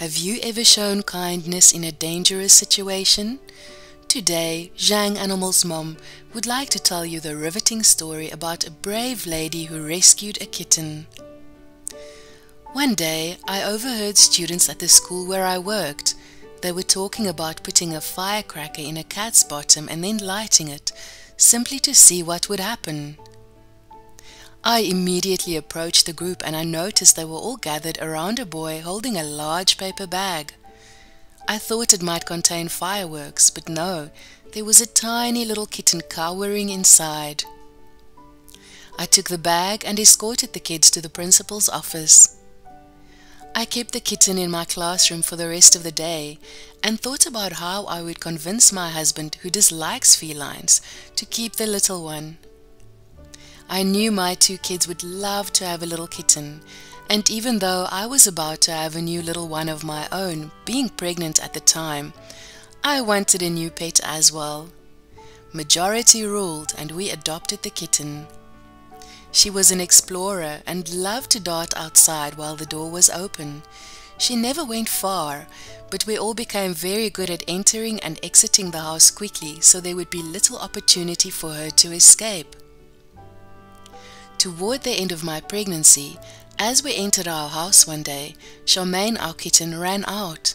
Have you ever shown kindness in a dangerous situation? Today, Jang Animals Mom would like to tell you the riveting story about a brave lady who rescued a kitten. One day, I overheard students at the school where I worked. They were talking about putting a firecracker in a cat's bottom and then lighting it, simply to see what would happen. I immediately approached the group and I noticed they were all gathered around a boy holding a large paper bag. I thought it might contain fireworks, but no, there was a tiny little kitten cowering inside. I took the bag and escorted the kids to the principal's office. I kept the kitten in my classroom for the rest of the day and thought about how I would convince my husband, who dislikes felines, to keep the little one. I knew my two kids would love to have a little kitten, and even though I was about to have a new little one of my own, being pregnant at the time, I wanted a new pet as well. Majority ruled and we adopted the kitten. She was an explorer and loved to dart outside while the door was open. She never went far, but we all became very good at entering and exiting the house quickly, so there would be little opportunity for her to escape. Toward the end of my pregnancy, as we entered our house one day, Charmaine, our kitten, ran out.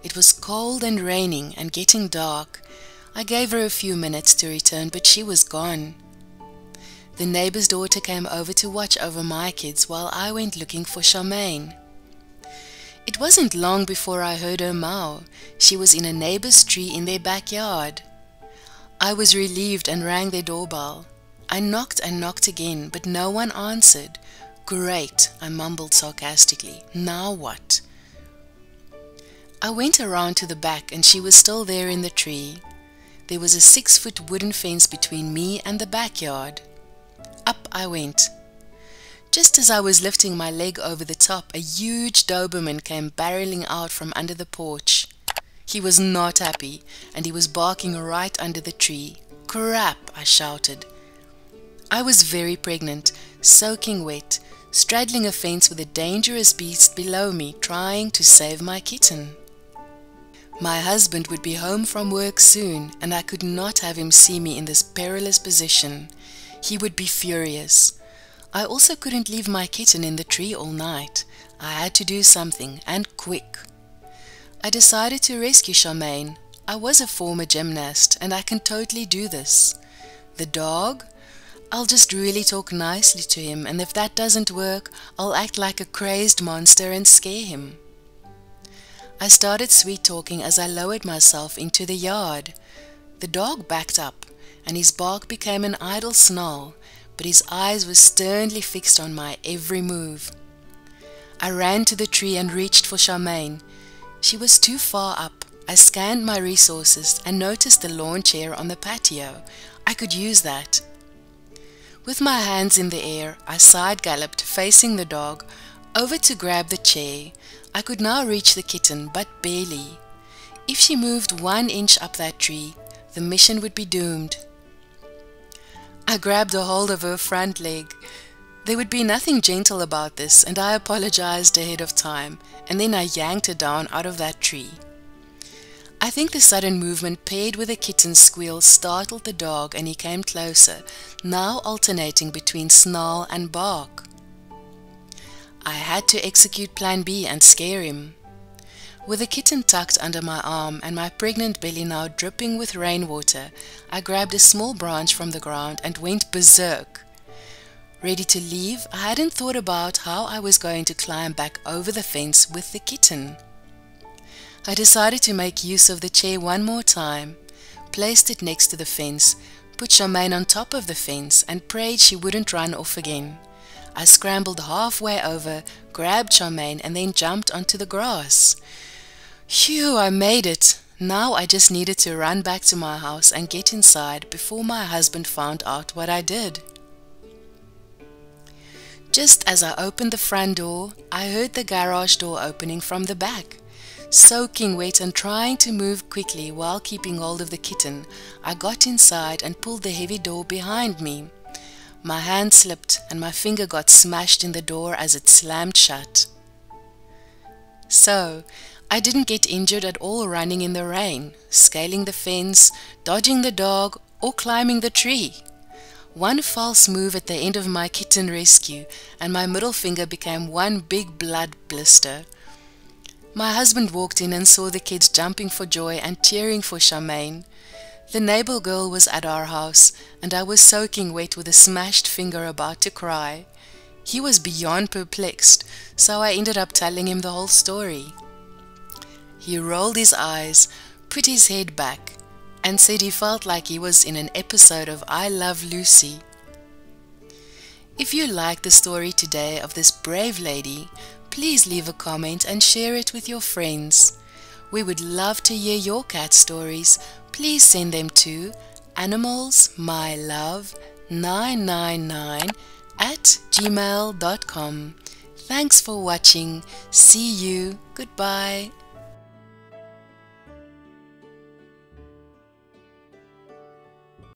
It was cold and raining and getting dark. I gave her a few minutes to return, but she was gone. The neighbor's daughter came over to watch over my kids while I went looking for Charmaine. It wasn't long before I heard her meow. She was in a neighbor's tree in their backyard. I was relieved and rang their doorbell. I knocked and knocked again, but no one answered. Great, I mumbled sarcastically. Now what? I went around to the back and she was still there in the tree. There was a 6-foot wooden fence between me and the backyard. Up I went. Just as I was lifting my leg over the top, a huge Doberman came barreling out from under the porch. He was not happy, and he was barking right under the tree. Crap, I shouted. I was very pregnant, soaking wet, straddling a fence with a dangerous beast below me, trying to save my kitten. My husband would be home from work soon, and I could not have him see me in this perilous position. He would be furious. I also couldn't leave my kitten in the tree all night. I had to do something, and quick. I decided to rescue Charmaine. I was a former gymnast, and I can totally do this. The dog? I'll just really talk nicely to him, and if that doesn't work, I'll act like a crazed monster and scare him. I started sweet-talking as I lowered myself into the yard. The dog backed up, and his bark became an idle snarl, but his eyes were sternly fixed on my every move. I ran to the tree and reached for Charmaine. She was too far up. I scanned my resources and noticed the lawn chair on the patio. I could use that. With my hands in the air, I side-galloped, facing the dog, over to grab the chair. I could now reach the kitten, but barely. If she moved 1 inch up that tree, the mission would be doomed. I grabbed a hold of her front leg. There would be nothing gentle about this, and I apologized ahead of time, and then I yanked her down out of that tree. I think the sudden movement paired with the kitten's squeal startled the dog, and he came closer, now alternating between snarl and bark. I had to execute plan B and scare him. With the kitten tucked under my arm and my pregnant belly now dripping with rainwater, I grabbed a small branch from the ground and went berserk. Ready to leave, I hadn't thought about how I was going to climb back over the fence with the kitten. I decided to make use of the chair one more time, placed it next to the fence, put Charmaine on top of the fence, and prayed she wouldn't run off again. I scrambled halfway over, grabbed Charmaine, and then jumped onto the grass. Phew, I made it! Now I just needed to run back to my house and get inside before my husband found out what I did. Just as I opened the front door, I heard the garage door opening from the back. Soaking wet and trying to move quickly while keeping hold of the kitten, I got inside and pulled the heavy door behind me. My hand slipped and my finger got smashed in the door as it slammed shut. So, I didn't get injured at all running in the rain, scaling the fence, dodging the dog, or climbing the tree. One false move at the end of my kitten rescue, and my middle finger became one big blood blister. My husband walked in and saw the kids jumping for joy and cheering for Charmaine. The neighbor girl was at our house, and I was soaking wet with a smashed finger about to cry. He was beyond perplexed, so I ended up telling him the whole story. He rolled his eyes, put his head back, and said he felt like he was in an episode of I Love Lucy. If you liked the story today of this brave lady, please leave a comment and share it with your friends. We would love to hear your cat stories. Please send them to animalsmylove999@gmail.com. Thanks for watching. See you. Goodbye.